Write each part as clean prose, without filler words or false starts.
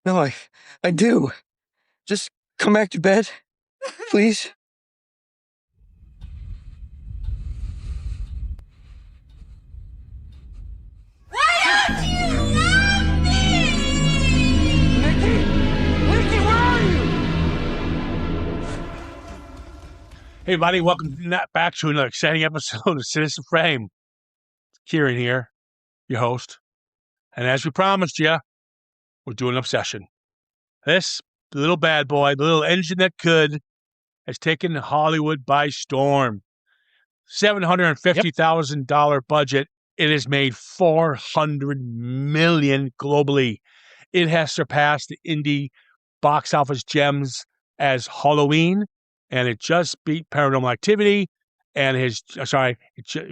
No, I do. Just come back to bed, please. Why don't you love me? Nikki! Nikki, where are you? Hey, buddy, welcome back to another exciting episode of Sinister Frame. Kieran here, your host. And as we promised you, we're doing an obsession. This little bad boy, the little engine that could, has taken Hollywood by storm. $750,000 budget. It has made $400 million globally. It has surpassed the indie box office gems as Halloween, and it just beat Paranormal Activity, and it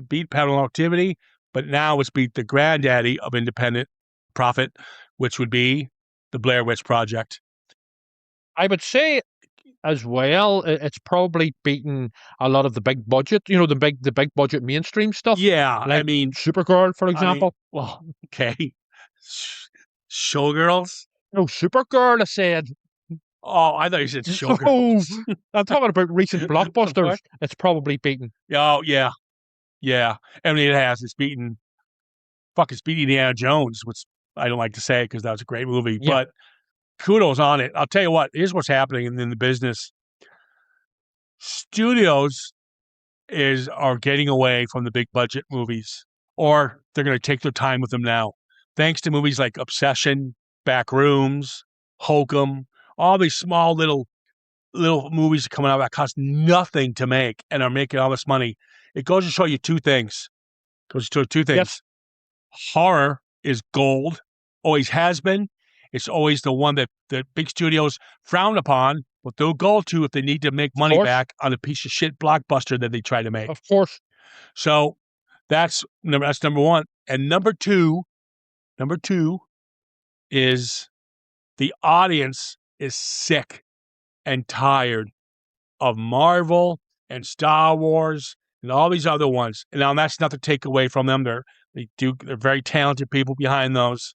beat Paranormal Activity, but now it's beat the granddaddy of independent profit, which would be the Blair Witch Project. I would say as well, it's probably beaten a lot of the big budget, the big budget mainstream stuff. Yeah, like I mean, Supergirl, for example. well, okay, Showgirls. No, Supergirl, I said. Oh, I thought you said Showgirls. No, I'm talking about recent blockbusters. It's probably beaten. Oh, yeah. I mean, it has. It's beaten Indiana Jones, which I don't like to say because that was a great movie. Yeah. But kudos on it. I'll tell you what, here's what's happening in the business. Studios are getting away from the big budget movies, or they're going to take their time with them now. Thanks to movies like Obsession, Backrooms, Hokum, all these small little movies coming out that cost nothing to make and are making all this money. It goes to show you two things. Yes. Horror is gold, always has been. It's always the one that the big studios frown upon, but they'll go to if they need to make money back on a piece of shit blockbuster that they try to make. Of course. So that's number one. And number two is the audience is sick and tired of Marvel and Star Wars and all these other ones. And now that's not to take away from them. They're very talented people behind those.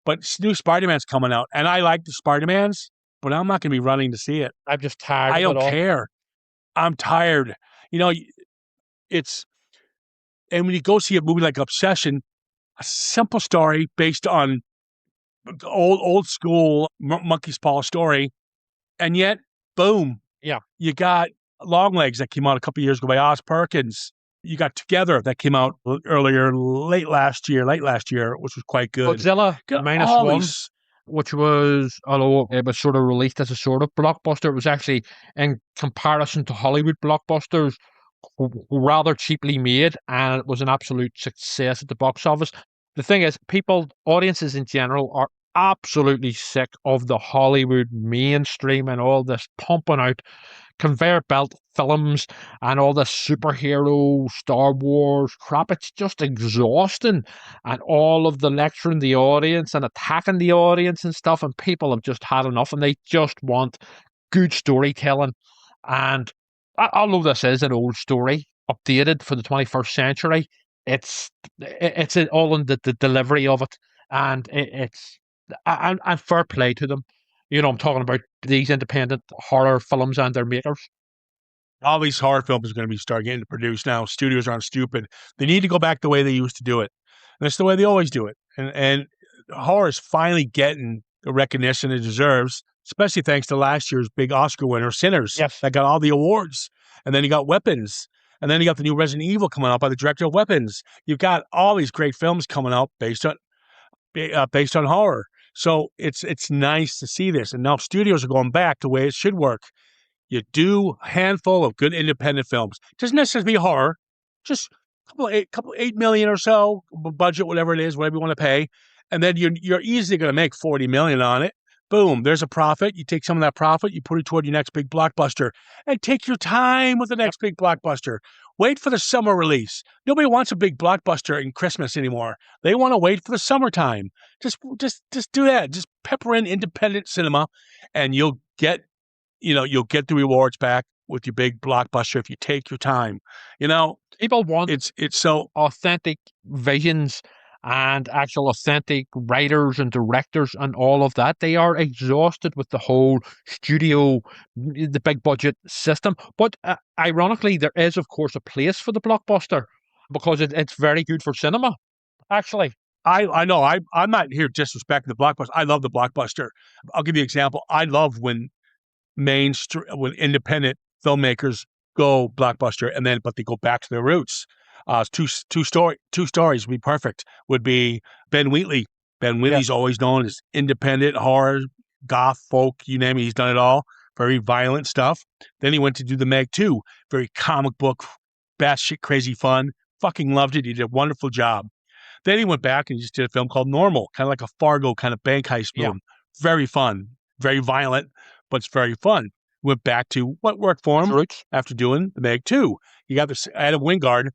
But new Spider-Man's coming out, and I like the Spider-Mans, but I'm not going to be running to see it. I'm just tired. I don't care. I'm tired. And when you go see a movie like Obsession, a simple story based on old school monkey's paw story, and yet, boom. Yeah. You got Longlegs that came out a couple of years ago by Oz Perkins. You got Together that came out late last year, which was quite good. Godzilla -1, which was, although it was sort of released as a sort of blockbuster, it was actually, in comparison to Hollywood blockbusters, rather cheaply made, and it was an absolute success at the box office. The thing is, audiences in general are absolutely sick of the Hollywood mainstream and all this pumping out conveyor belt films and all this superhero Star Wars crap. It's just exhausting, and all of the lecturing the audience and attacking the audience and stuff, and people have just had enough, and they just want good storytelling. And although this is an old story updated for the 21st century, it's all in the delivery of it, and it's and fair play to them. I'm talking about these independent horror films and their makers. All these horror films are going to be starting getting produced now. Studios aren't stupid. They need to go back the way they used to do it. And that's the way they always do it. And horror is finally getting the recognition it deserves, especially thanks to last year's big Oscar winner, Sinners. Yes. That got all the awards. And then you got Weapons. And then you got the new Resident Evil coming out by the director of Weapons. You've got all these great films coming out based on horror. So it's nice to see this. And now studios are going back the way it should work. You do a handful of good independent films. It doesn't necessarily be horror. Just a couple 8 million or so budget, whatever it is, whatever you want to pay. And then you're easily going to make 40 million on it. Boom, there's a profit. You take some of that profit, you put it toward your next big blockbuster. And take your time with the next big blockbuster. Wait for the summer release. Nobody wants a big blockbuster in Christmas anymore. They want to wait for the summertime. Just do that. Just pepper in independent cinema, and you'll get the rewards back with your big blockbuster if you take your time. People want it's so authentic visions and actual authentic writers and directors and all of that. They are exhausted with the whole studio, the big budget system. But ironically, there is, of course, a place for the blockbuster because it's very good for cinema, actually. I know. I'm not here disrespecting the blockbuster. I love the blockbuster. I'll give you an example. I love when when independent filmmakers go blockbuster but they go back to their roots. Two stories would be perfect. Would be Ben Wheatley. Ben Wheatley's always known as independent horror, goth, folk, you name it. He's done it all. Very violent stuff. Then he went to do the Meg 2. Very comic book, batshit crazy fun. Fucking loved it. He did a wonderful job. Then he went back and just did a film called Normal, kind of like a Fargo kind of bank heist film. Very fun, very violent, but it's very fun. Went back to what worked for him after doing the Meg 2. You got this Adam Wingard,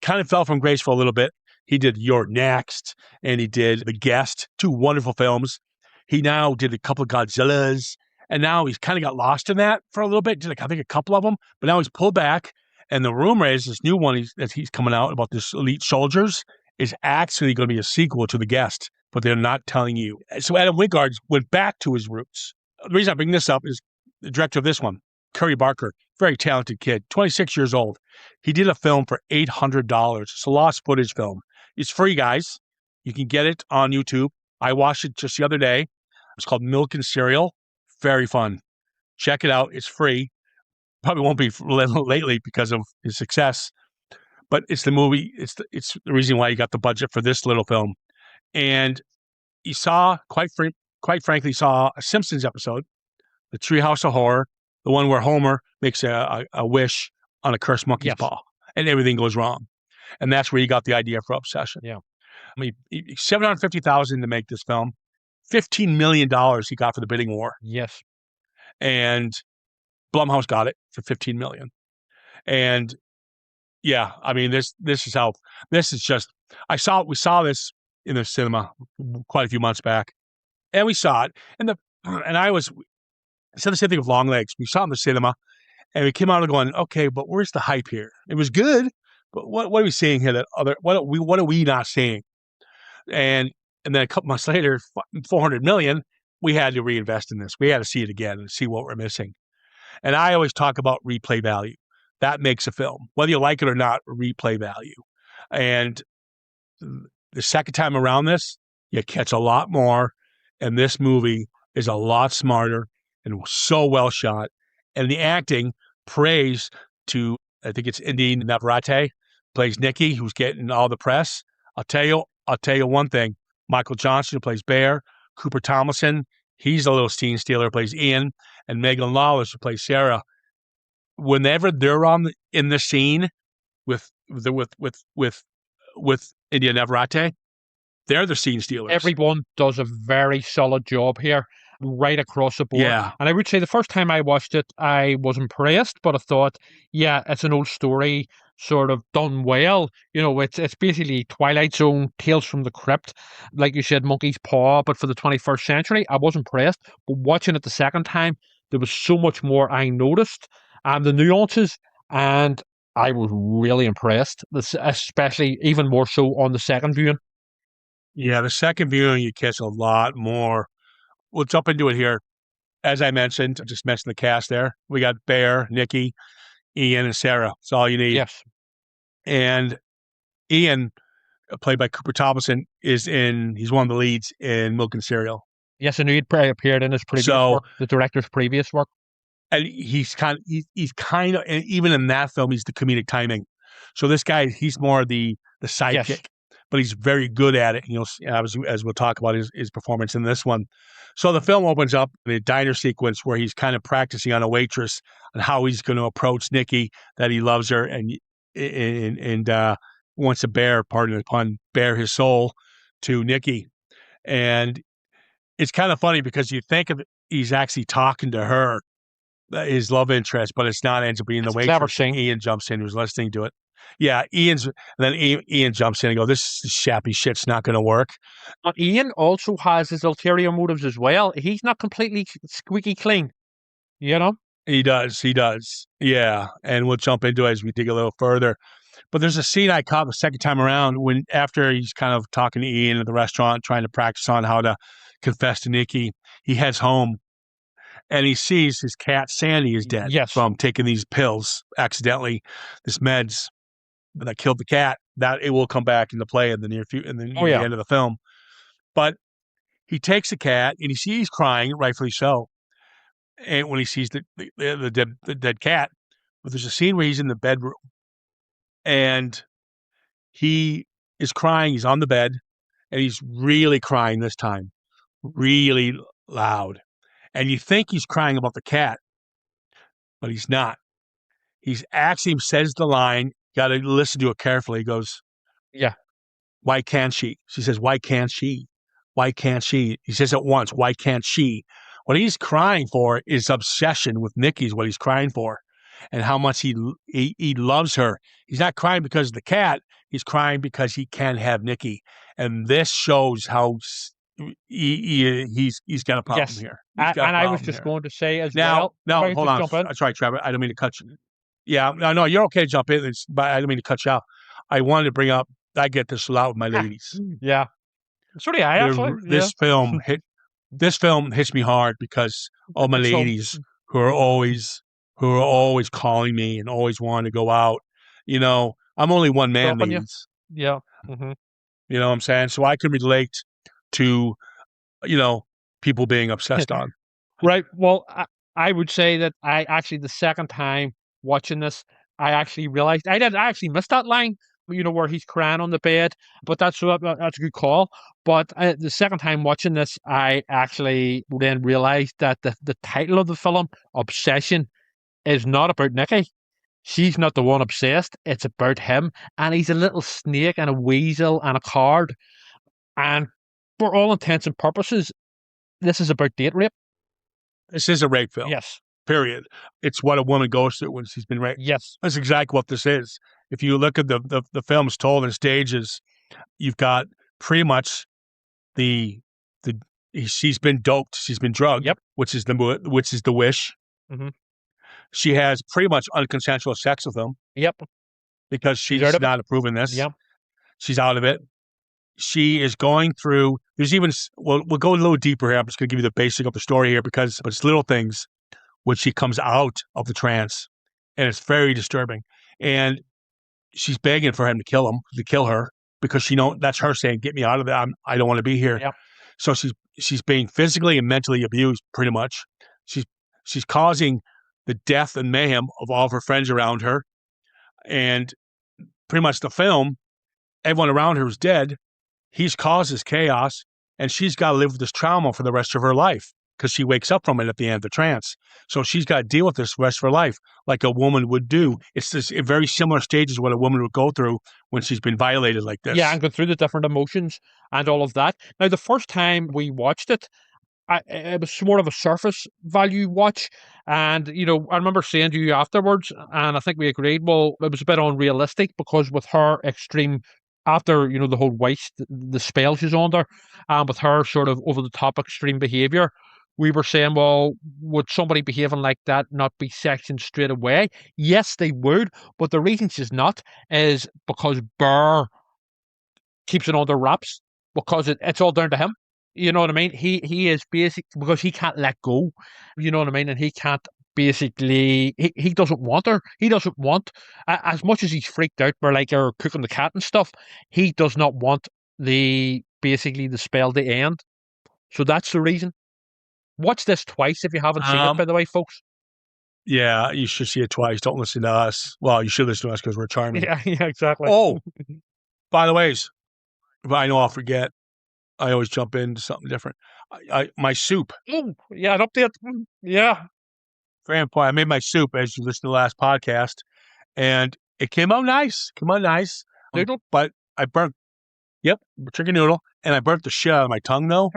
kind of fell from grace for a little bit. He did You're Next, and he did The Guest, 2 wonderful films. He now did a couple of Godzillas, and now he's kind of got lost in that for a little bit. Did I think a couple of them, but now he's pulled back. And the rumor is this new one that he's coming out about this elite soldiers is actually going to be a sequel to The Guest, but they're not telling you. So Adam Wingard went back to his roots. The reason I bring this up is the director of this one, Curry Barker, very talented kid, 26 years old. He did a film for $800. It's a lost footage film. It's free, guys. You can get it on YouTube. I watched it just the other day. It's called Milk and Cereal. Very fun. Check it out. It's free. Probably won't be lately because of his success. But it's the movie. It's the reason why you got the budget for this little film. And you saw, quite frankly, saw a Simpsons episode, The Treehouse of Horror, the one where Homer makes a wish on a cursed monkey's paw, and everything goes wrong. And that's where you got the idea for Obsession. Yeah. I mean, $750,000 to make this film, $15 million he got for the bidding war. Yes. And Blumhouse got it for $15 million. And yeah, I mean, this is just, we saw this in the cinema quite a few months back, and we saw it. And I said the same thing with Longlegs. We saw it in the cinema, and we came out of going, okay, but where's the hype here? It was good, but what are we seeing here what are we not seeing? And then a couple months later, $400 million, we had to reinvest in this. We had to see it again and see what we're missing. And I always talk about replay value. That makes a film, whether you like it or not, replay value. And the second time around this, you catch a lot more. And this movie is a lot smarter and so well shot. And the acting, praise to, I think it's Indy Navarrete, plays Nikki, who's getting all the press. I'll tell you one thing. Michael Johnson, who plays Bear, Cooper Tomlinson, he's a little scene stealer, plays Ian, and Megan Lawless, who plays Sarah. Whenever they're in the scene with India Navarrete, they're the scene stealers. Everyone does a very solid job here, right across the board. Yeah. And I would say the first time I watched it, I was impressed, but I thought, yeah, it's an old story, sort of done well. You know, it's basically Twilight Zone, Tales from the Crypt, like you said, Monkey's Paw, but for the 21st century. I was impressed, but watching it the second time, there was so much more I noticed, the nuances, and I was really impressed, especially even more so on the second viewing. Yeah, the second viewing, you catch a lot more. We'll jump into it here. As I mentioned, I just mentioned the cast there. We got Bear, Nikki, Ian, and Sarah. That's all you need. Yes. And Ian, played by Cooper Tomlinson, he's one of the leads in Milk and Cereal. Yes, I knew he'd appeared in his previous work, the director's previous work. And he's kind of, and even in that film, he's the comedic timing. So this guy, he's more the sidekick. Yes. But he's very good at it. You know, as we'll talk about his performance in this one. So the film opens up in a diner sequence where he's kind of practicing on a waitress on how he's going to approach Nikki, that he loves her and wants to bear, pardon the pun, bare his soul to Nikki. And it's kind of funny because you think of it, he's actually talking to her, his love interest, but it's not, ends up being the waitress. Ian jumps in, who's listening to it. Yeah, Ian jumps in and goes, this shappy shit's not going to work. But Ian also has his ulterior motives as well. He's not completely squeaky clean, you know? He does. Yeah, and we'll jump into it as we dig a little further. But there's a scene I caught the second time around when after he's kind of talking to Ian at the restaurant, trying to practice on how to confess to Nikki, he heads home and he sees his cat Sandy is dead from taking these pills accidentally, this meds that killed the cat. That it will come back into play in the near future, in the end of the film. But he takes the cat and he sees crying, rightfully so. And when he sees the dead cat, but there's a scene where he's in the bedroom and he is crying. He's on the bed and he's really crying this time, really loud. And you think he's crying about the cat, but he's not. He's actually says the line, got to listen to it carefully. He goes, yeah, why can't she? She says, why can't she? Why can't she? He says it once, why can't she? What he's crying for is obsession with Nikki's what he's crying for and how much he loves her. He's not crying because of the cat. He's crying because he can't have Nikki. And this shows how he's got a problem here. And I was just going to say as well. No, hold on. Jump in. Sorry, Trevor. I don't mean to cut you. Yeah, no, you're okay to jump in, but I don't mean to cut you off. I wanted to bring up, I get this a lot with my ladies. Yeah. So do I, actually. This film hits me hard because all my ladies who are always calling me and always wanting to go out. You know, I'm only one man, ladies. Yeah. Mm-hmm. You know what I'm saying? So I can relate to, people being obsessed on. Right. Well, I would say that I actually, the second time watching this, I actually realized I actually missed that line, where he's crying on the bed, but that's a good call. But the second time watching this, I actually then realized that the title of the film, Obsession, is not about Nikki. She's not the one obsessed. It's about him. And he's a little snake and a weasel and a card. And for all intents and purposes, this is about date rape. This is a rape film. Yes. Period. It's what a woman goes through when she's been raped. Yes. That's exactly what this is. If you look at the film's told in stages, you've got pretty much she's been doped, she's been drugged, yep. which is the wish. Mm-hmm. She has pretty much unconsensual sex with him. Yep. Because she's not approving this. Yep. She's out of it. She is going through. There's even we'll go a little deeper here. I'm just going to give you the basic of the story here but it's little things when she comes out of the trance, and it's very disturbing. And she's begging for him to kill her because that's her saying, "Get me out of there. I don't want to be here." Yep. So she's being physically and mentally abused, pretty much. She's causing the death and mayhem of all of her friends around her, and pretty much the film, everyone around her is dead. He's caused this chaos, and she's got to live with this trauma for the rest of her life because she wakes up from it at the end of the trance. So she's got to deal with this the rest of her life like a woman would do. It's this very similar stages what a woman would go through when she's been violated like this. Yeah, and go through the different emotions and all of that. Now, the first time we watched it, it was more of a surface value watch. And, I remember saying to you afterwards, and I think we agreed, well, it was a bit unrealistic because with her extreme, after, the whole waste, the spell she's under, and with her sort of over-the-top extreme behaviour, we were saying, well, would somebody behaving like that not be sectioned straight away? Yes, they would, but the reason she's not is because Burr keeps it under wraps, because it's all down to him. You know what I mean? He is basic because he can't let go. You know what I mean? And he can't basically, he doesn't want her. He doesn't want, as much as he's freaked out for like her cooking the cat and stuff, he does not want the spell to end. So that's the reason. Watch this twice if you haven't seen it, by the way, folks. Yeah, you should see it twice. Don't listen to us. Well, you should listen to us because we're charming. Yeah, exactly. Oh, by the way, I know I'll forget. I always jump into something different. My soup. Oh, yeah, an update. Yeah. Very important. I made my soup as you listened to the last podcast, and it came out nice. Noodle? But I burnt, chicken noodle, and I burnt the shit out of my tongue, though.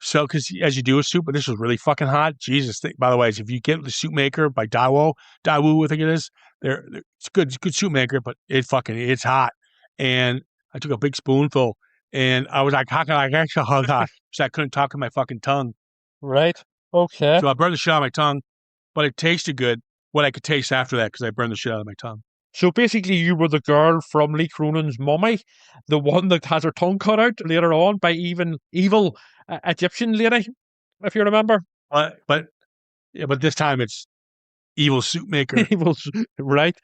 So, because as you do with soup, but this was really fucking hot. Jesus. By the way, if you get the soup maker by Daewoo, I think it is, it's good soup maker, but it's hot. And I took a big spoonful, and I was like, how can I actually hug that? So I couldn't talk in my fucking tongue. Right. Okay. So I burned the shit out of my tongue, but it tasted good. What I could taste after that, because I burned the shit out of my tongue. So basically, you were the girl from Lee Cronin's Mummy, the one that has her tongue cut out later on by even evil Egyptian lady, if you remember. But this time it's evil suit maker. Evil's right.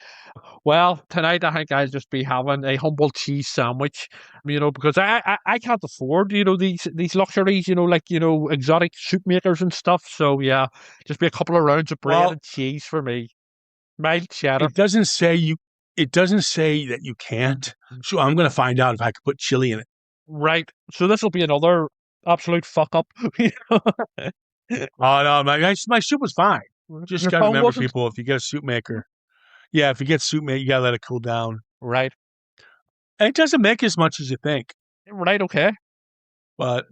Well, tonight I think I'll just be having a humble cheese sandwich, because I can't afford, these luxuries, like, exotic soup makers and stuff. So yeah, just be a couple of rounds of bread and cheese for me. Mild cheddar. It doesn't say that you can't. So I'm going to find out if I could put chili in it. Right. So this will be another absolute fuck up. Oh no, my soup was fine. Just Your gotta tongue remember, wasn't? people, if you get a soup maker, if you get soup maker, you gotta let it cool down. Right. And it doesn't make as much as you think, Right. Okay. but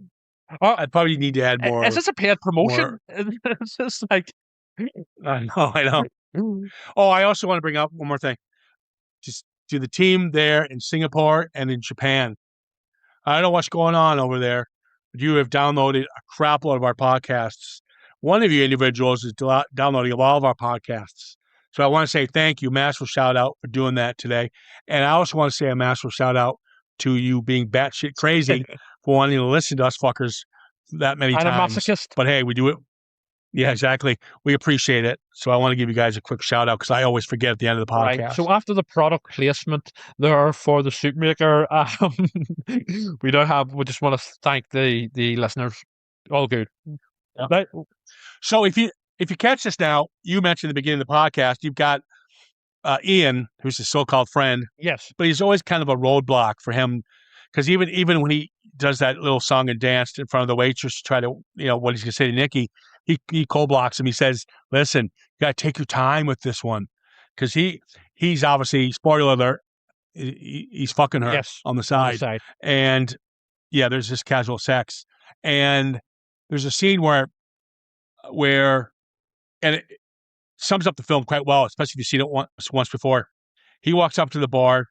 Oh, I probably need to add more. is this a paid promotion? Is this like? I know. Oh, I also want to bring up one more thing. Just to the team there in Singapore and in Japan. I don't know what's going on over there, but you have downloaded a crap load of our podcasts. One of you individuals is downloading all of our podcasts. So I want to say thank you, massive shout out for doing that today. And I also want to say a massive shout out to you being batshit crazy for wanting to listen to us fuckers that many I'm times. a masochist. But hey, we do it. Yeah, exactly. We appreciate it. So I want to give you guys a quick shout out because I always forget at the end of the podcast. Right. So after the product placement there for the soup maker, we just want to thank the listeners. All good. Yeah. Right. So if you catch this now, you mentioned at the beginning of the podcast, you've got Ian, who's his so-called friend. Yes. But he's always kind of a roadblock for him because even when he does that little song and dance in front of the waitress to try to, what he's going to say to Nikki, he cold blocks him. He says, listen, you got to take your time with this one. Because he's obviously, spoiler alert, he's fucking her on the side. And yeah, there's this casual sex. And there's a scene where and it sums up the film quite well, especially if you've seen it once before. He walks up to the bar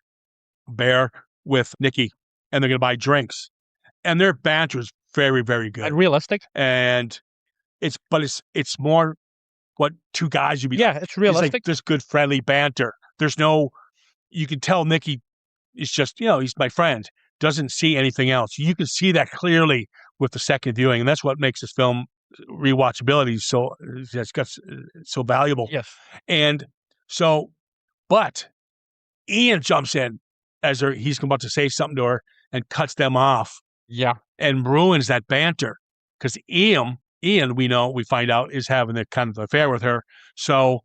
with Nikki, and they're going to buy drinks. And their banter is very, very good. And realistic. And it's more what two guys would be. Yeah, it's realistic. It's like this good friendly banter. You can tell Nikki is just, he's my friend, doesn't see anything else. You can see that clearly with the second viewing. And that's what makes this film rewatchability so valuable. Yes. And so, but Ian jumps in as he's about to say something to her and cuts them off. Yeah. And ruins that banter because Ian, we find out, is having the kind of affair with her. So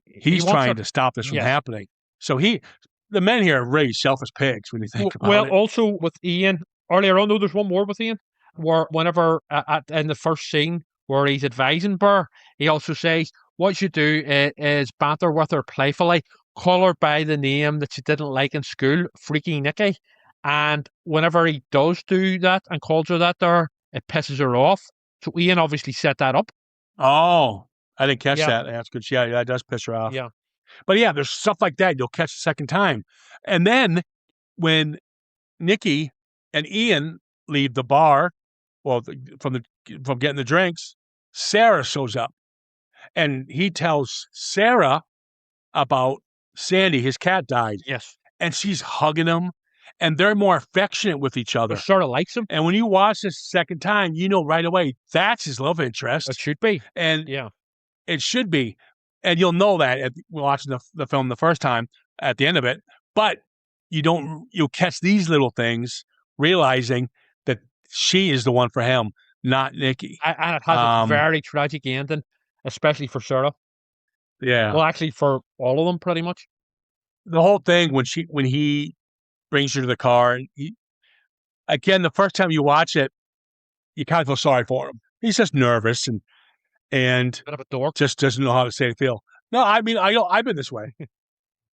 he's trying to stop this from happening. So the men here are really selfish pigs when you think about it. Well, also with Ian, earlier on, there's one more with Ian, where whenever in the first scene where he's advising Burr, he also says, what you do is banter with her playfully, call her by the name that you didn't like in school, Freaky Nikki. And whenever he does do that and calls her that there, it pisses her off. So Ian obviously set that up. Oh, I didn't catch that. That's good. Yeah, that does piss her off. Yeah. But yeah, there's stuff like that you'll catch the second time. And then when Nikki and Ian leave the bar, from getting the drinks, Sarah shows up. And he tells Sarah about Sandy, his cat died. Yes. And she's hugging him. And they're more affectionate with each other. She sort of likes him. And when you watch this second time, you know right away that's his love interest. It should be. And it should be. And you'll know that watching the film the first time at the end of it. But you'll catch these little things, realizing that she is the one for him, not Nikki. And it has a very tragic ending, especially for Sarah. Yeah. Well, actually, for all of them, pretty much. The whole thing when he brings her to the car. Again, the first time you watch it, you kind of feel sorry for him. He's just nervous and bit of a dork. Just doesn't know how to say it feel. No, I mean, I've been this way.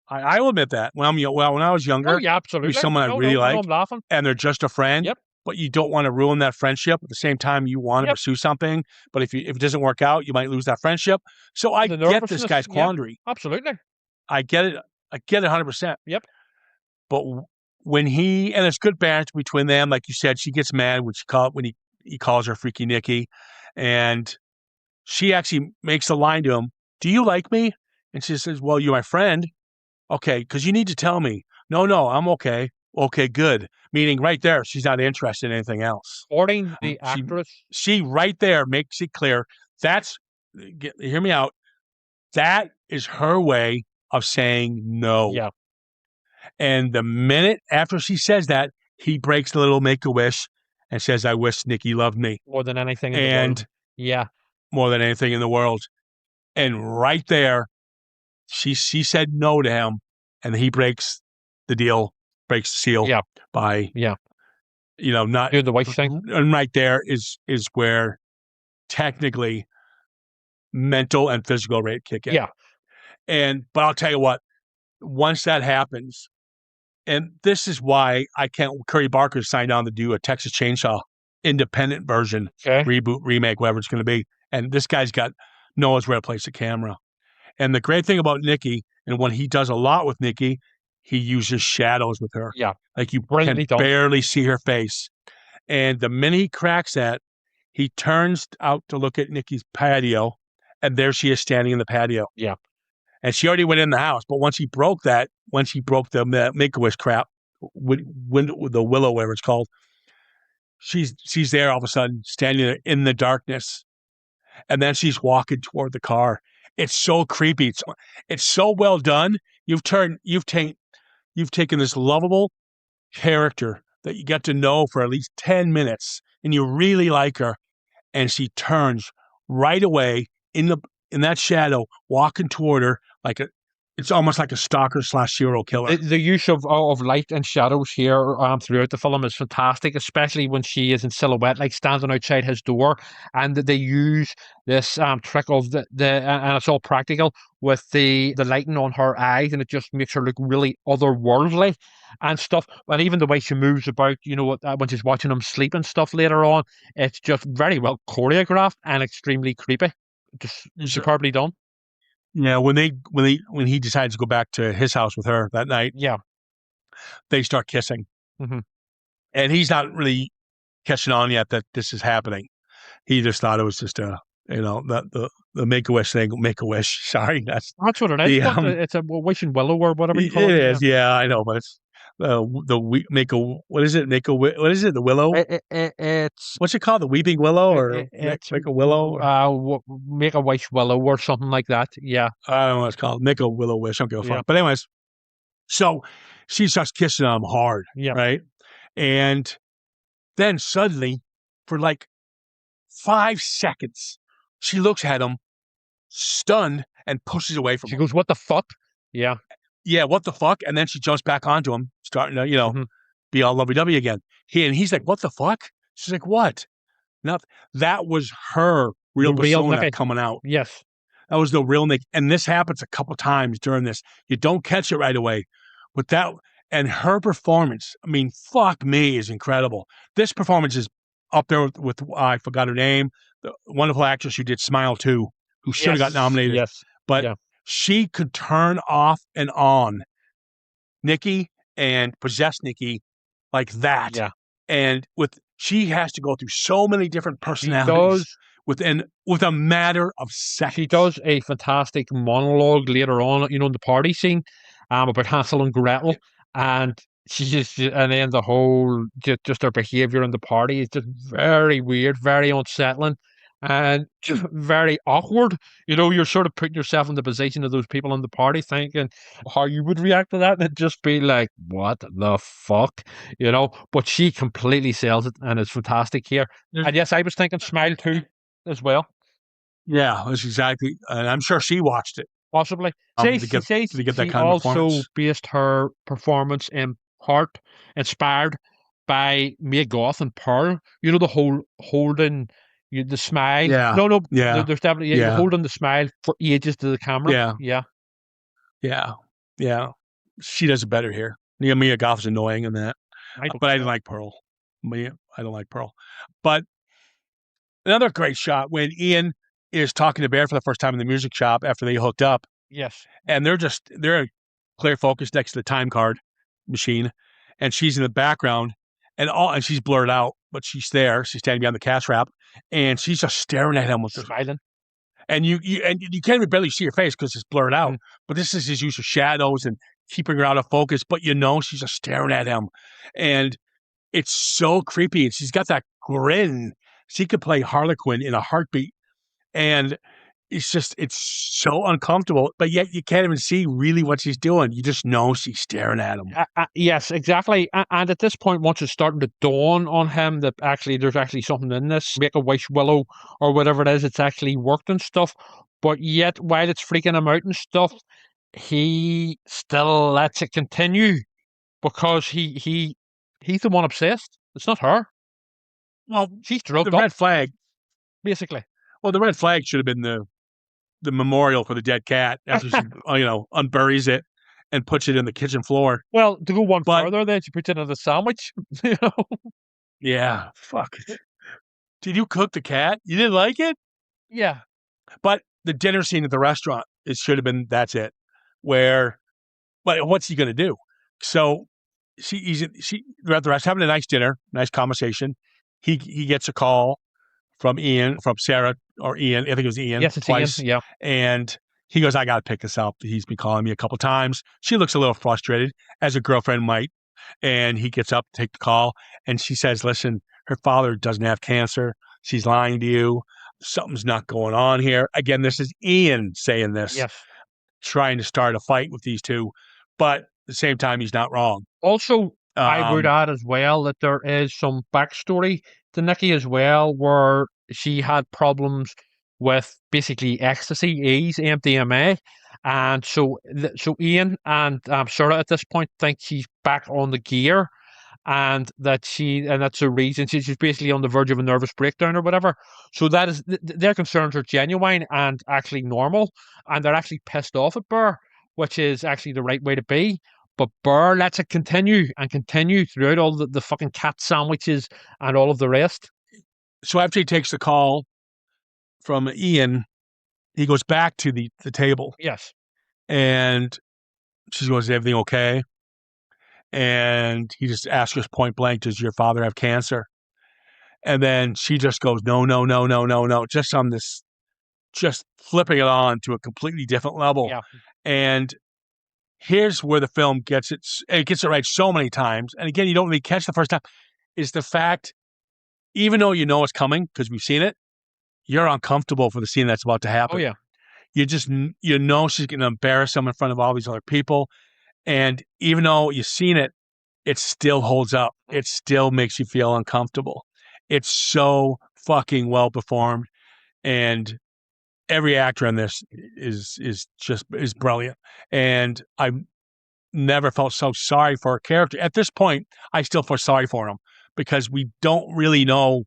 I will admit that when I was younger, absolutely, someone I really like, I'm laughing. And they're just a friend. Yep. But you don't want to ruin that friendship. At the same time, you want to pursue something. But if it doesn't work out, you might lose that friendship. So I get this guy's quandary. Yep, absolutely. I get it. I get it 100%. Yep. But when and it's good banter between them, like you said, she gets mad when he calls her Freaky Nikki, and she actually makes a line to him, "Do you like me?" And she says, "Well, you're my friend." Okay, because you need to tell me. No, I'm okay. Okay, good. Meaning right there, she's not interested in anything else. According to the She- actress, She right there makes it clear. Hear me out. That is her way of saying no. yeah, And the minute after she says that, he breaks the little make-a-wish and says, I wish Nikki loved me. more than anything in the world. Yeah. More than anything in the world. And right there, she said no to him, and he breaks the deal, breaks the seal by not Do the wife thing. And right there is where technically mental and physical rape kick in. Yeah. But I'll tell you what, once that happens, and this is why Curry Barker signed on to do a Texas Chainsaw independent version, reboot, remake, whatever it's going to be. And this guy's knows where to place the camera. And the great thing about Nikki, and when he does a lot with Nikki, he uses shadows with her. Yeah. Like you can barely see her face. And the minute he cracks that, he turns out to look at Nikki's patio, and there she is standing in the patio. Yeah. And she already went in the house, but once he broke the Make-A-Wish crap, with the Willow, whatever it's called, she's there all of a sudden, standing there in the darkness, and then she's walking toward the car. It's so creepy. It's so well done. You've taken this lovable character that you get to know for at least 10 minutes, and you really like her, and she turns right away in that shadow, walking toward her it's almost like a stalker / serial killer. The use of light and shadows here throughout the film is fantastic, especially when she is in silhouette, like standing outside his door, and they use this trick of the and it's all practical with the lighting on her eyes, and it just makes her look really otherworldly and stuff. And even the way she moves about, when she's watching him sleep and stuff later on, it's just very well choreographed and extremely creepy. Just superbly done. Yeah, when he decides to go back to his house with her that night, they start kissing, and he's not really catching on yet that this is happening. He just thought it was just the Make-A-Wish thing. Make-A-Wish, sorry, that's what it is. It's a Wish Willow or whatever you call it. It is, yeah, I know, but it's what is it? What is it? The Willow? It's what's it called? The Weeping Willow or Make-A-Willow? Make-A-Wish Willow or something like that. Yeah, I don't know what it's called. Make-A-Willow Wish. I don't give a fuck. But anyways, so she starts kissing him hard, right? And then suddenly, for like 5 seconds, she looks at him, stunned, and pushes away from him. She goes, "What the fuck?" Yeah. Yeah, what the fuck? And then she jumps back onto him, starting to, be all lovey-dovey again. He's like, what the fuck? She's like, what? That was her real persona coming out. Yes. That was the real Nick. And this happens a couple times during this. You don't catch it right away. But and her performance, I mean, fuck me, is incredible. This performance is up there with I forgot her name, the wonderful actress who did Smile 2, who should have got nominated. Yes. But she could turn off and on Nikki and possess Nikki like that. Yeah. And she has to go through so many different personalities with a matter of seconds. She does a fantastic monologue later on, in the party scene, about Hansel and Gretel, and and then the whole just her behavior in the party is just very weird, very unsettling, and just very awkward. You're sort of putting yourself in the position of those people in the party, thinking how you would react to that, and it'd just be like, what the fuck, But she completely sells it, and it's fantastic here. And yes, I was thinking Smile 2 as well. Yeah, that's exactly, and I'm sure she watched it. Possibly. To get that kind of performance. She also based her performance in part inspired by Mae Goth and Pearl. The whole holding the smile. Yeah. No. Yeah. There's definitely holding the smile for ages to the camera. Yeah. She does it better here. Mae Goth's annoying in that, but I didn't like Pearl. I don't like Pearl. But another great shot when Ian is talking to Bear for the first time in the music shop after they hooked up. Yes. And they're clear focus next to the time card machine, and she's in the background, and she's blurred out, but she's there. She's standing behind the cash wrap, and she's just staring at him with smiling. And you can't even barely see her face because it's blurred out. But this is his use of shadows and keeping her out of focus, but she's just staring at him. And it's so creepy. And she's got that grin. She could play Harlequin in a heartbeat. And it's so uncomfortable, but yet you can't even see really what she's doing. You just know she's staring at him. Yes, exactly. And at this point, once it's starting to dawn on him that actually there's actually something in this, make a Wish Willow or whatever it is, it's actually worked and stuff. But yet, while it's freaking him out and stuff, he still lets it continue because he's the one obsessed. It's not her. Well, she's drugged the up, red flag, basically. Well, the red flag should have been the memorial for the dead cat after she, unburies it and puts it in the kitchen floor. Well, to go one further, then she puts it in the sandwich. Yeah, fuck. Did you cook the cat? You didn't like it? Yeah. But the dinner scene at the restaurant, it should have been, that's it. But what's he going to do? So they're at the restaurant having a nice dinner, nice conversation. He gets a call from Sarah or Ian. I think it was Ian. Yes, it's twice. Ian. Yeah. And he goes, I got to pick this up. He's been calling me a couple times. She looks a little frustrated, as a girlfriend might. And he gets up to take the call. And she says, listen, her father doesn't have cancer. She's lying to you. Something's not going on here. Again, this is Ian saying this. Yes. Trying to start a fight with these two. But at the same time, he's not wrong. Also, I would add as well that there is some backstory to Nikki as well, where she had problems with basically ecstasy, E's, MDMA. And so Ian and Sarah at this point think she's back on the gear, and that's the reason she's basically on the verge of a nervous breakdown or whatever. So that is their concerns are genuine and actually normal, and they're actually pissed off at Burr, which is actually the right way to be. But Burr lets it continue throughout all the fucking cat sandwiches and all of the rest. So after he takes the call from Ian, he goes back to the table. Yes. And she goes, is everything okay? And he just asks her point blank, does your father have cancer? And then she just goes, no, just on this, just flipping it on to a completely different level. Yeah. And here's where the film gets it right so many times. And again, you don't really catch the first time, is the fact, even though you know it's coming because we've seen it, you're uncomfortable for the scene that's about to happen. Oh, yeah. You just, she's going to embarrass him in front of all these other people. And even though you've seen it, it still holds up. It still makes you feel uncomfortable. It's so fucking well performed. And every actor in this is brilliant. And I've never felt so sorry for a character. At this point, I still feel sorry for him because we don't really know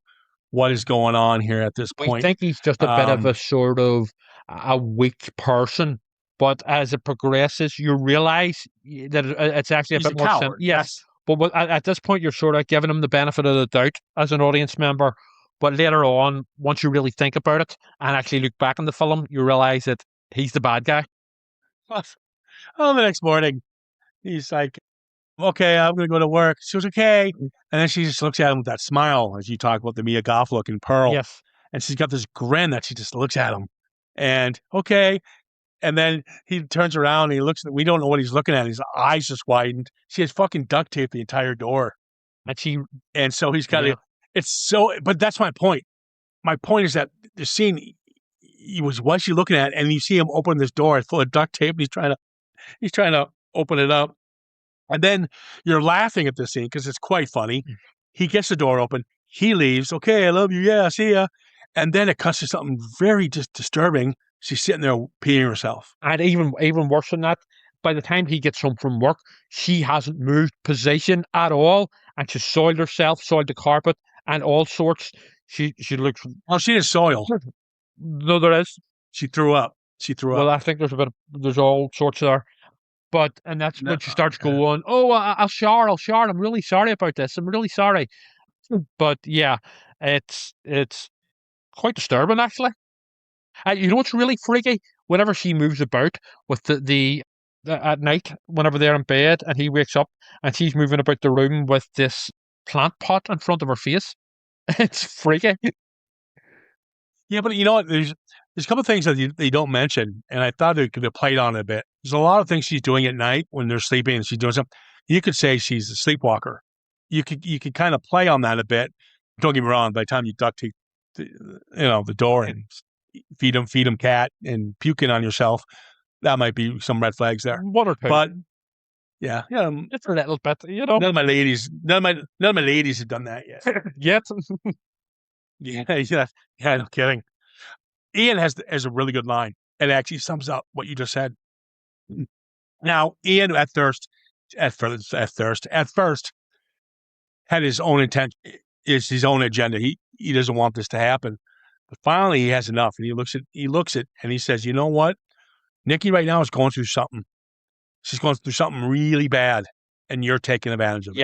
what is going on here at this point. We think he's just a bit of a sort of a weak person, but as it progresses, you realize that it's actually he's a bit more coward. Yes. But at this point, you're sort of giving him the benefit of the doubt as an audience member. But later on, once you really think about it and actually look back on the film, you realize that he's the bad guy. Oh, the next morning, he's like, okay, I'm going to go to work. She was okay. And then she just looks at him with that smile as you talk about the Mia Goth look in Pearl. Yes. And she's got this grin that she just looks at him. And okay. And then he turns around and he looks we don't know what he's looking at. His eyes just widened. She has fucking duct taped the entire door. And so he's got but that's my point. My point is that the scene, what's she looking at? And you see him open this door, it's full of duct tape. And he's trying to open it up. And then you're laughing at this scene because it's quite funny. He gets the door open. He leaves. Okay, I love you. Yeah, see ya. And then it cuts to something very just disturbing. She's sitting there peeing herself. And even worse than that, by the time he gets home from work, she hasn't moved position at all. And she's soiled herself, soiled the carpet, and all sorts. She looks... Oh, she didn't soil. No, there is. She threw up. Well, I think there's all sorts there. And that's when she starts going, oh, I'll shower. I'm really sorry about this. I'm really sorry. But yeah, it's quite disturbing, actually. You know what's really freaky? Whenever she moves about with the at night, whenever they're in bed and he wakes up and she's moving about the room with this plant pot in front of her face. It's freaky. Yeah, but you know what? There's a couple of things that they don't mention, and I thought they could have played on it a bit. There's a lot of things she's doing at night when they're sleeping, and she's doing something. You could say she's a sleepwalker. You could kind of play on that a bit. Don't get me wrong. By the time you duct tape, the door and feed them cat and puking on yourself, that might be some red flags there. One or two. But yeah, It's a little bit, none of my ladies have done that yet. Yet. Yeah, no kidding. Ian has a really good line. It actually sums up what you just said. Now, Ian at first had his own intent, is his own agenda. He doesn't want this to happen, but finally he has enough, and he looks at, and he says, "You know what? Nikki right now is going through something. She's going through something really bad, and you're taking advantage of it."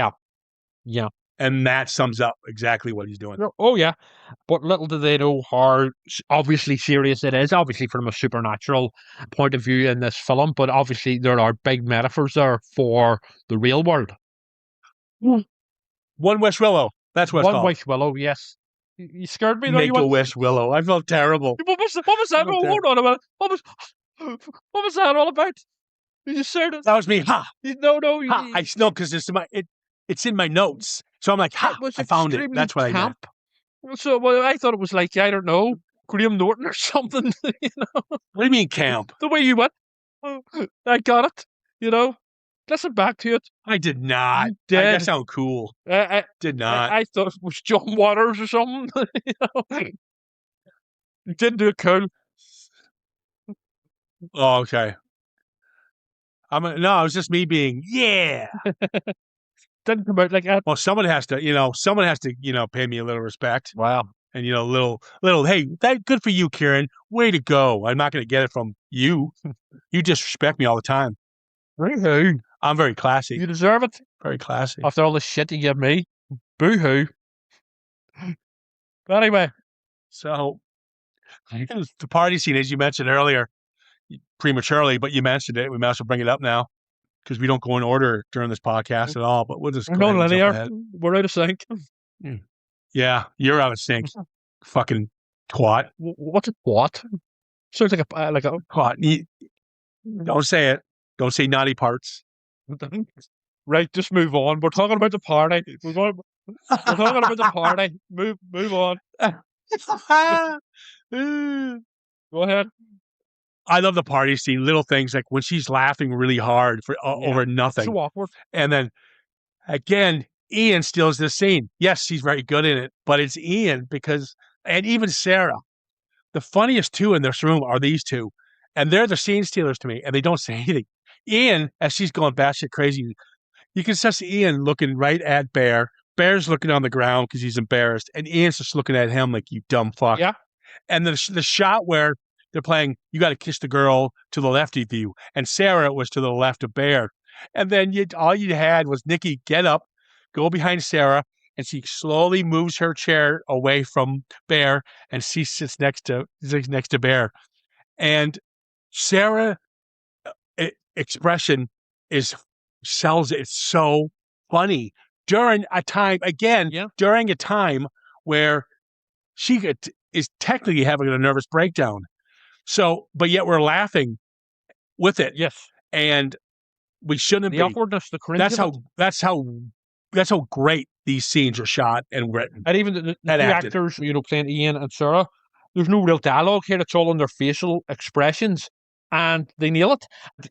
Yeah. And that sums up exactly what he's doing. Oh, yeah. But little do they know how obviously serious it is, obviously from a supernatural point of view in this film, but obviously there are big metaphors there for the real world. One Wish Willow. That's what it's One called. Wish Willow, yes. You scared me there. Make a Wish Willow. I felt terrible. What was that? Oh, Hold on a minute. What was that all about? You just said it. That was me. Ha! No. Ha! I know because it's in my notes. So I'm like, ha! I found it. That's what camp. I meant. So I thought it was like, I don't know, Graham Norton or something. What do you mean camp? The way you went, I got it. Listen back to it. I did not. Did. That sound cool. I did not. I thought it was John Waters or something. You didn't do it cool. Oh, okay. No, it was just me being, yeah. Didn't come out like that. Well, someone has to, pay me a little respect. Wow. And, little, hey, that good for you, Kieran. Way to go. I'm not going to get it from you. You disrespect me all the time. Boo-hoo. I'm very classy. You deserve it. Very classy. After all the shit you give me. Boo-hoo. But anyway. So, the party scene, as you mentioned earlier, prematurely, but you mentioned it. We might as well bring it up now because we don't go in order during this podcast at all, but we'll just go linear. We're out of sync. Yeah, you're out of sync. Fucking twat. What's a twat? Sounds like a twat. Don't say it. Don't say naughty parts. Right, just move on. We're talking about the party. We're talking about the party. Move on. Go ahead. I love the party scene. Little things like when she's laughing really hard over nothing. So awkward. And then again, Ian steals this scene. Yes, she's very good in it, but it's Ian and even Sarah. The funniest two in this room are these two. And they're the scene stealers to me, and they don't say anything. Ian, as she's going batshit crazy, you can just see Ian looking right at Bear. Bear's looking on the ground because he's embarrassed, and Ian's just looking at him like, you dumb fuck. Yeah. And the shot where they're playing, you got to kiss the girl to the left of you, and Sarah was to the left of Bear. And then all you had was Nikki get up, go behind Sarah, and she slowly moves her chair away from Bear, and she sits next to Bear. And Sarah expression sells it. It's so funny during a time where she is technically having a nervous breakdown. So, but yet we're laughing with it. Yes, and we shouldn't be. The awkwardness, the cringe. That's how great these scenes are shot and written. And even the two actors, playing Ian and Sarah, there's no real dialogue here. It's all on their facial expressions, and they nail it.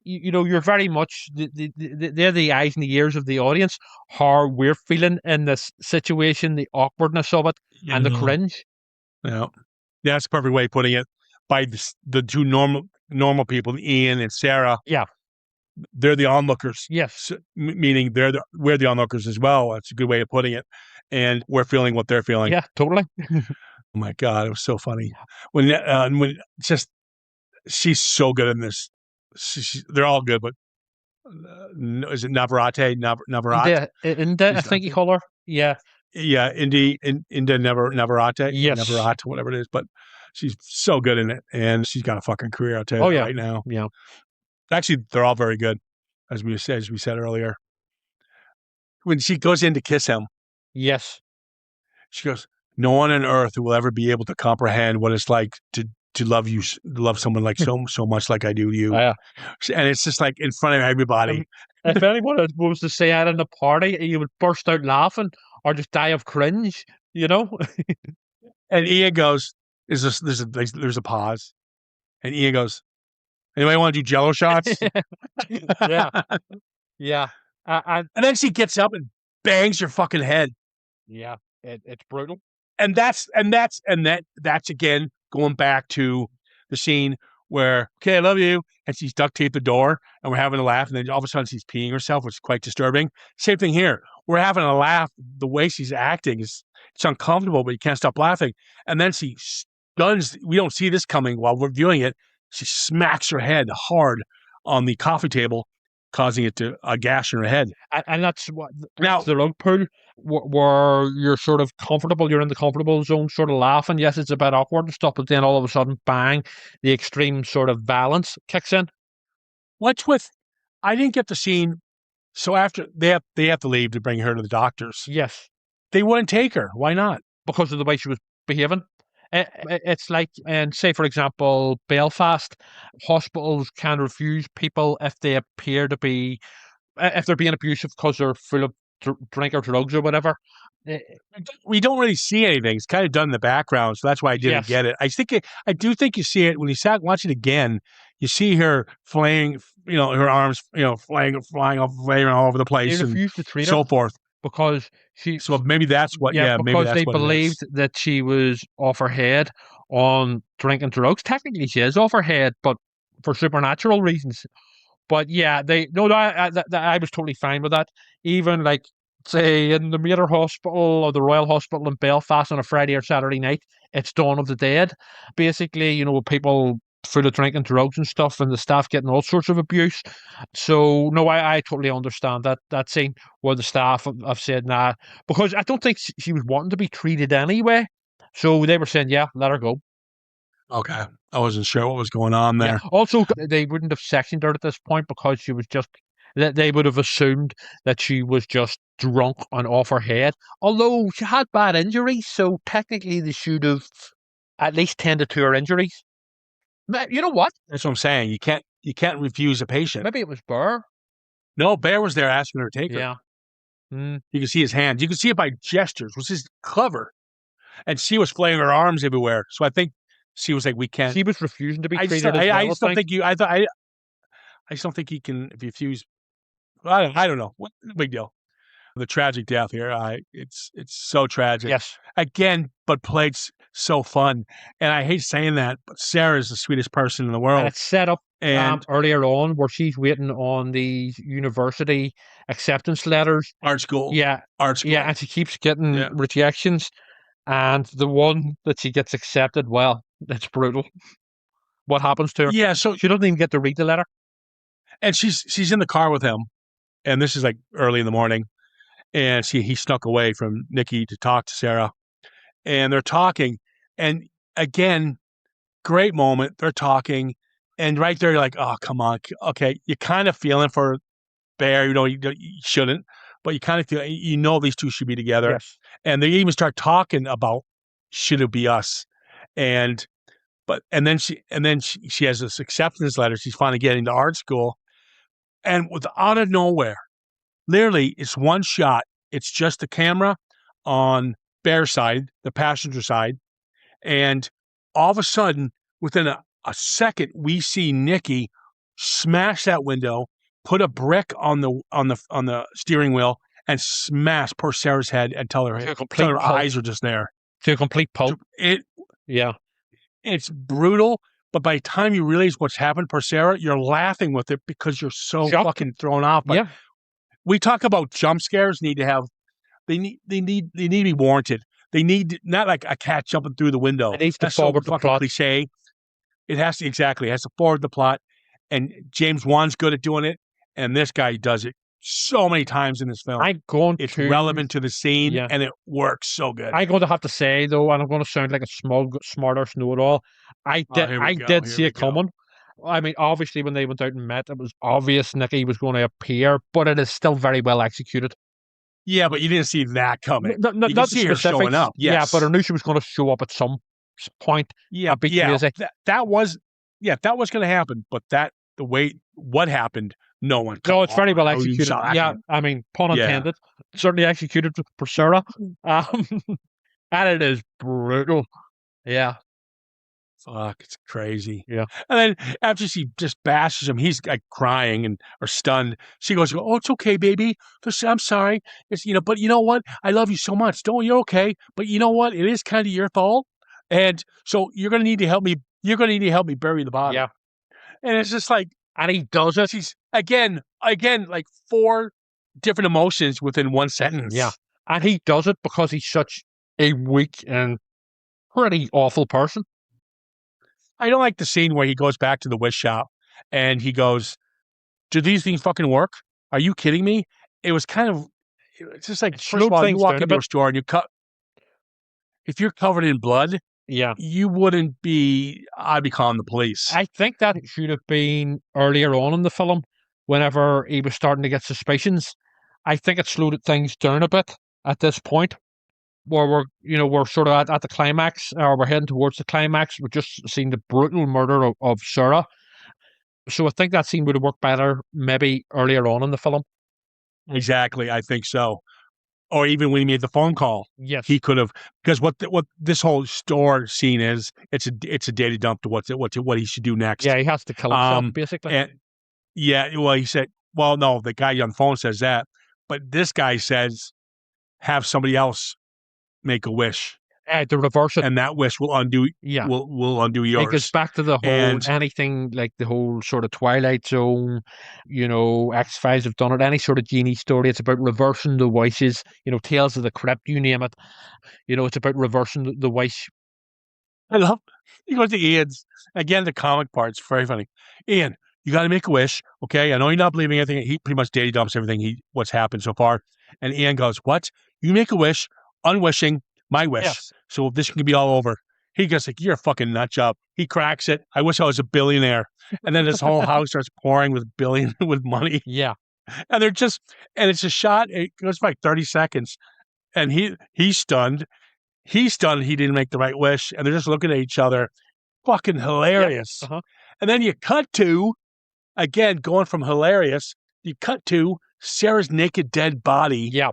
You're very much they're the eyes and the ears of the audience. How we're feeling in this situation, the awkwardness of it, and the cringe. Yeah, that's a perfect way of putting it. By the two normal people, Ian and Sarah. Yeah, they're the onlookers. Yes, meaning we're the onlookers as well. That's a good way of putting it. And we're feeling what they're feeling. Yeah, totally. Oh my God, it was so funny when she's so good in this. They're all good, but is it Navarrete? Navarrete? Inda, I think you call her. Yeah. Yeah, Inda Navarrete. Yes. Navarrete, whatever it is. But she's so good in it, and she's got a fucking career, I'll tell you right now. Yeah. Actually, they're all very good, as we said earlier. When she goes in to kiss him. Yes. She goes, no one on earth will ever be able to comprehend what it's like to love someone like so much like I do you. Yeah. And it's just like in front of everybody. If anyone was to say that in a party, you would burst out laughing or just die of cringe, you know? And Ian goes, there's a pause. And Ian goes, anybody want to do Jello shots? Yeah. Yeah. And And then she gets up and bangs your fucking head. yeah, it's brutal. And that's again going back to the scene where, okay, I love you, and she's duct taped the door, and we're having a laugh, and then all of a sudden she's peeing herself, which is quite disturbing. Same thing here. We're having a laugh. The way she's acting it's uncomfortable, but you can't stop laughing. And then she stuns. We don't see this coming while we're viewing it. She smacks her head hard on the coffee table, causing it to a gash in her head. And that's what Now, the rug pull where you're sort of comfortable, you're in the comfortable zone, sort of laughing. Yes, it's a bit awkward and stuff, but then all of a sudden, bang, the extreme sort of violence kicks in. what's with? I didn't get the scene. So after they have to leave to bring her to the doctors. Yes, They wouldn't take her. Why not? because of the way she was behaving. It's like, and say for example, Belfast, hospitals can refuse people if they appear to be, if they're being abusive because they're full of drink or drugs or whatever. We don't really see anything. It's kind of done in the background, so that's why I didn't Yes. get it. I do think you see it when you watch it again. You see her flaying, her arms, flying off, flaying all over the They place, and refused to treat so her forth. because she. So maybe that's what. Yeah, maybe because that's they what it is. believed that she was off her head on drink and drugs. Technically, she is off her head, but for supernatural reasons. But yeah, I was totally fine with that. Even like say in the Mater Hospital or the Royal Hospital in Belfast on a Friday or Saturday night, it's Dawn of the Dead. Basically, with people full of drink and drugs and stuff, and the staff getting all sorts of abuse. So no, I totally understand that scene where the staff have said nah, because I don't think she was wanting to be treated anyway. So they were saying, yeah, let her go. Okay, I wasn't sure what was going on there. Yeah. Also, they wouldn't have sectioned her at this point because she was just. They would have assumed that she was just drunk and off her head. Although she had bad injuries, so technically they should have at least tended to her injuries. You know what? That's what I'm saying. You can't refuse a patient. Maybe it was Burr. No, Bear was there asking her to take her. Yeah. Mm. You can see his hands. You can see it by gestures, which is clever. And she was flaying her arms everywhere. So I think she was like, "We can't." She was refusing to be I treated just, as well. I just don't think you. I just don't think he can refuse. I don't know. What big deal? The tragic death here. It's so tragic. Yes. Again, but played so fun. And I hate saying that, but Sarah's the sweetest person in the world. And it's set up And earlier on where she's waiting on the university acceptance letters. art school. Yeah. Art school. Yeah, and she keeps getting rejections. And the one that she gets accepted, well, it's brutal. What happens to her? Yeah. So She doesn't even get to read the letter. and she's in the car with him, and this is like early in the morning, and he snuck away from Nikki to talk to Sarah, and they're talking, and again, great moment. They're talking, and right there, you're like, oh, come on, okay, you're kind of feeling for Bear, you shouldn't, but you kind of feel, these two should be together, Yes. and they even start talking about should it be us, and then she has this acceptance letter. She's finally getting to art school. And out of nowhere, literally, it's one shot. It's just the camera on Bear's side, the passenger side, and all of a sudden, within a second, we see Nikki smash that window, put a brick on the steering wheel, and smash poor Sarah's head and tell her eyes are just there. To a complete pulp. Yeah. It's brutal. But by the time you realize what's happened for Sarah, you're laughing with it because you're so Shocked. fucking thrown off. But we talk about jump scares they need to be warranted. They need not like a cat jumping through the window. It needs to That's forward so the plot. cliche. It has to forward the plot. And James Wan's good at doing it, and this guy does it so many times in this film. It's relevant to the scene, and it works so good. I'm going to have to say though, and I'm going to sound like a smart arse know-it-all. I did see it coming. I mean, obviously, when they went out and met, it was obvious Nikki was going to appear, but it is still very well executed. Yeah, but you didn't see that coming. No, You can see her showing up. Yes. Yeah, but I knew she was going to show up at some point. Yeah, I'd be crazy. that was going to happen. But what happened, no one. No, it's very well you executed. saw that Yeah, coming. I mean, pun Yeah. intended. Certainly executed for Sarah. And it is brutal. Yeah. Fuck, it's crazy. Yeah. And then after she just bashes him, he's like crying or stunned. She goes, "Oh, it's okay, baby. I'm sorry. It's but you know what? I love you so much. You're okay. But you know what? It is kind of your fault. And so you're gonna need to help me. You're gonna need to help me bury the body." Yeah. And it's just like, and he does it. She's again, like 4 different emotions within one sentence. Yeah. And he does it because he's such a weak and pretty awful person. I don't like the scene where he goes back to the wish shop and he goes, "Do these things fucking work? Are you kidding me?" It was it's just like, first of all, you walk into a store and if you're covered in blood, yeah, you wouldn't be, I'd be calling the police. I think that should have been earlier on in the film, whenever he was starting to get suspicions. I think it slowed things down a bit at this point, where we're sort of at the climax, or we're heading towards the climax. We're just seeing the brutal murder of Sarah. So I think that scene would have worked better maybe earlier on in the film. Exactly, I think so. Or even when he made the phone call. Yes, he could have, because what this whole store scene is, it's a data dump to what he should do next. Yeah, he has to kill himself basically. And well, he said, well, no, the guy on the phone says that, but this guy says, have somebody else make a wish. To reverse it, and that wish will undo. Yeah, will undo yours. It goes back to the whole anything like the whole sort of Twilight Zone. X-Files have done it. Any sort of genie story, it's about reversing the wishes. Tales of the Crypt, you name it. It's about reversing the wish. I love. He goes to Ian's again. The comic part's very funny. Ian, you got to make a wish, okay? I know you're not believing anything. He pretty much data dumps everything what's happened so far. And Ian goes, "What? You make a wish, unwishing my wish. Yes. So this can be all over." He goes like, "You're a fucking nut job." He cracks it. "I wish I was a billionaire." And then this whole house starts pouring with money. Yeah. And it's a shot. It goes for like 30 seconds. And he's stunned. He's stunned he didn't make the right wish. And they're just looking at each other. Fucking hilarious. Yep. Uh-huh. And then you cut to, again, going from hilarious, you cut to Sarah's naked dead body. Yeah.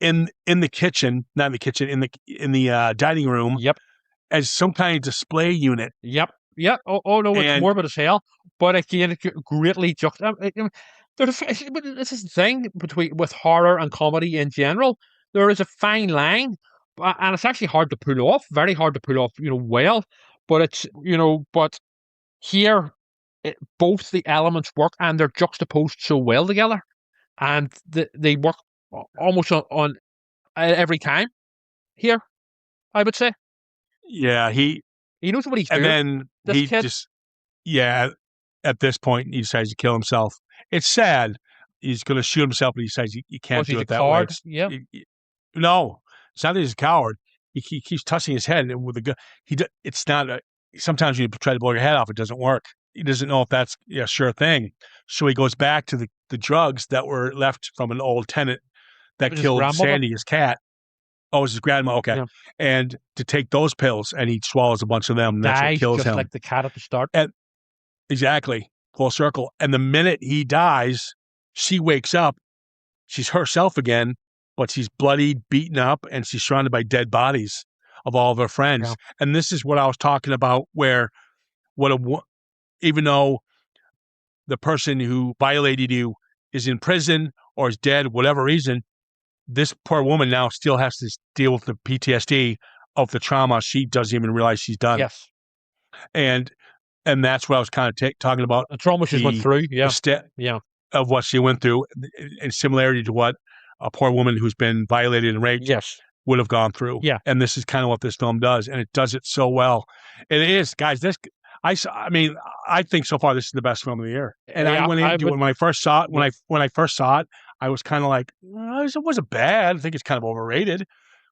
In the kitchen, not in the kitchen, in the dining room. Yep. As some kind of display unit. Yep. Yep. Oh no, it's morbid as hell. But again, it greatly this is the thing with horror and comedy in general. There is a fine line, and it's actually hard to pull off. Very hard to pull off. Well. But it's but here, both the elements work, and they're juxtaposed so well together, and they work almost on every time here, I would say. Yeah, he knows what he's doing. And then he just, at this point, he decides to kill himself. It's sad. He's going to shoot himself, but he decides he can't do it that way. Yeah. No, it's not that he's a coward. He keeps touching his head with a gun. It's not sometimes you try to blow your head off, it doesn't work. He doesn't know if that's a sure thing. So he goes back to the drugs that were left from an old tenant that killed Sandy, his cat. Oh, it was his grandma. Okay. Yeah. And to take those pills, and he swallows a bunch of them. And that's what kills him. Just like the cat at the start. Exactly. Full circle. And the minute he dies, she wakes up. She's herself again, but she's bloodied, beaten up, and she's surrounded by dead bodies of all of her friends. Yeah. And this is what I was talking about, where even though the person who violated you is in prison or is dead, whatever reason, this poor woman now still has to deal with the PTSD of the trauma she doesn't even realize she's done. Yes. And that's what I was kind of talking about. The trauma she went through, of what she went through, in similarity to what a poor woman who's been violated and raped would have gone through. Yeah. And this is kind of what this film does, and it does it so well. And it is, guys, I mean, I think so far this is the best film of the year. And I went into it when I first saw it. When I first saw it, I was kind of like, it wasn't bad. I think it's kind of overrated.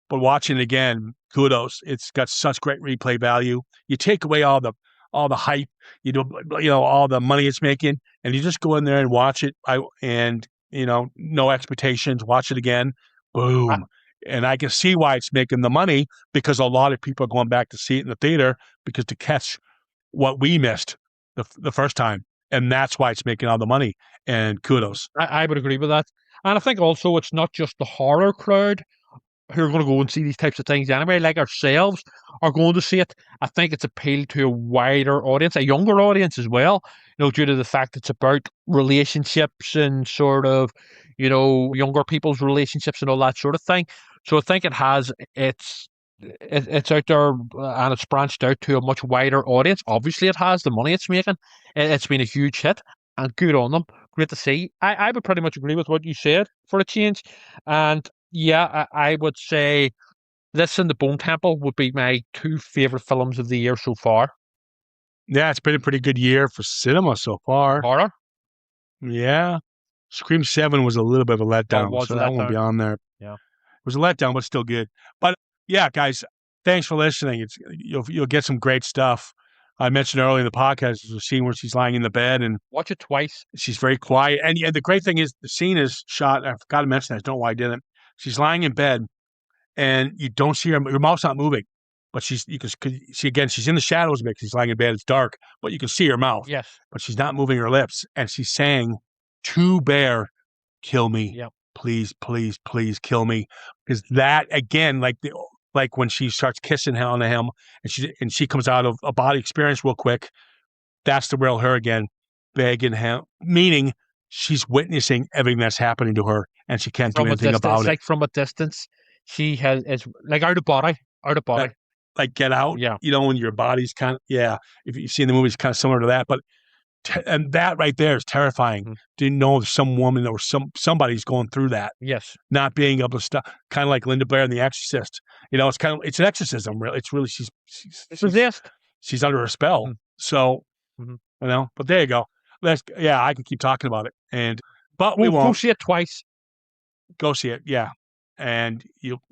But watching it again, kudos. It's got such great replay value. You take away all the hype, all the money it's making, and you just go in there and watch it. No expectations. Watch it again. boom. And I can see why it's making the money, because a lot of people are going back to see it in the theater because to catch what we missed the first time. And that's why it's making all the money. And kudos. I would agree with that. And I think also it's not just the horror crowd who are going to go and see these types of things anyway, like ourselves are going to see it. I think it's appealed to a wider audience, a younger audience as well, due to the fact it's about relationships and sort of, younger people's relationships and all that sort of thing. So I think it has it's out there and it's branched out to a much wider audience. Obviously, it has the money it's making. It's been a huge hit and good on them. Great to see. I would pretty much agree with what you said for a change. And yeah, I would say this and The Bone Temple would be my two favorite films of the year so far. Yeah, it's been a pretty good year for cinema so far. Horror? Yeah. Scream 7 was a little bit of a letdown, so that won't be on there. Yeah. It was a letdown, but still good. But yeah, guys, thanks for listening. You'll get some great stuff. I mentioned earlier in the podcast, there's a scene where she's lying in the bed and watch it twice. She's very quiet. And the great thing is the scene is shot. I forgot to mention that. I don't know why I didn't. She's lying in bed and you don't see her mouth's not moving. But you can see again, she's in the shadows because she's lying in bed. It's dark, but you can see her mouth. Yes. But she's not moving her lips. And she's saying to Bear, kill me. Yep. Please, please, please kill me. Because that again, like when she starts kissing on him and she comes out of a body experience real quick, that's the real her again, begging him, meaning she's witnessing everything that's happening to her and she can't do anything about it. Like from a distance, it's like out of body. Like Get Out, yeah. When your body's kind of, yeah. If you've seen the movie, it's kind of similar to that. But and that right there is terrifying. Mm-hmm. Didn't know if some woman or somebody's going through that. Yes, not being able to stop. Kind of like Linda Blair in The Exorcist. It's an exorcism. Really, it's really she's possessed. She's under a spell. Mm-hmm. So But there you go. I can keep talking about it, but we won't. Go see it twice. Go see it, yeah, and you'll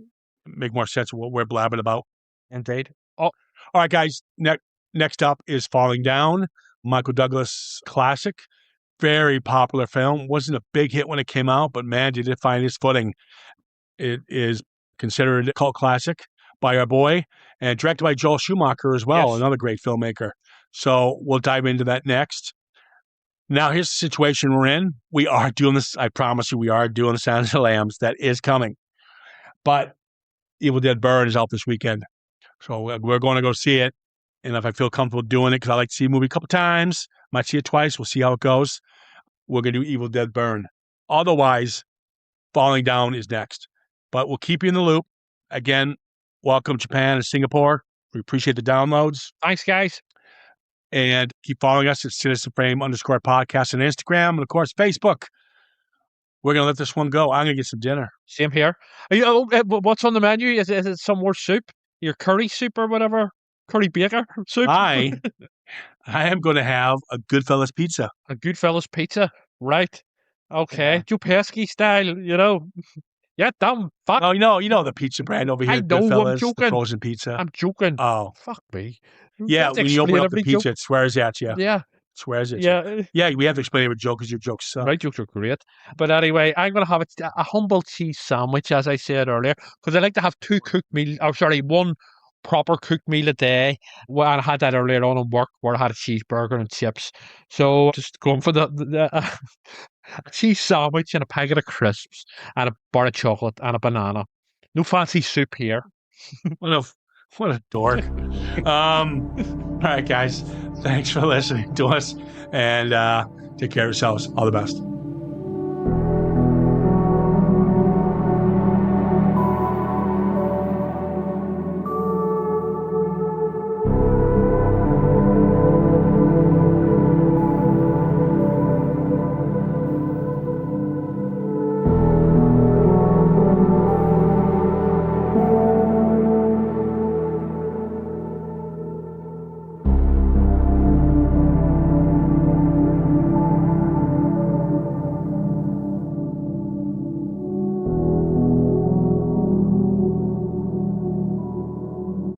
make more sense of what we're blabbing about. Indeed. All right, guys. Next up is Falling Down, Michael Douglas classic. Very popular film. Wasn't a big hit when it came out, but man, did it find its footing. It is considered a cult classic by our boy and directed by Joel Schumacher as well, another great filmmaker. So we'll dive into that next. Now, here's the situation we're in. We are doing this. I promise you, we are doing the Silence of the Lambs. That is coming. But Evil Dead Burn is out this weekend. So we're going to go see it. And if I feel comfortable doing it, because I like to see a movie a couple times, might see it twice. We'll see how it goes. We're going to do Evil Dead Burn. Otherwise, Falling Down is next. But we'll keep you in the loop. Again, welcome Japan and Singapore. We appreciate the downloads. Thanks, guys. And keep following us at @CitizenFrame_podcast on Instagram. And, of course, Facebook. We're going to let this one go. I'm going to get some dinner. Same here. What's on the menu? Is it some more soup? Your curry soup or whatever? Curry bacon soup? I am going to have a Goodfellas pizza. A Goodfellas pizza? Right. Okay. Yeah. Joe Pesci style, Yeah, dumb. Fuck. No, you know the pizza brand over here. I know, Goodfellas, I'm joking. The frozen pizza. I'm joking. Oh. Fuck me. Yeah, when you open up the pizza, it swears at you. Yeah. It swears at you. Yeah. Yeah, we have to explain it with Joe because your jokes suck. My jokes are great. But anyway, I'm going to have a humble cheese sandwich, as I said earlier, because I like to have one proper cooked meal a day. Well, I had that earlier on in work where I had a cheeseburger and chips. So just going for the a cheese sandwich and a packet of crisps and a bar of chocolate and a banana. No fancy soup here. What a dork. All right, guys. Thanks for listening to us and take care of yourselves. All the best.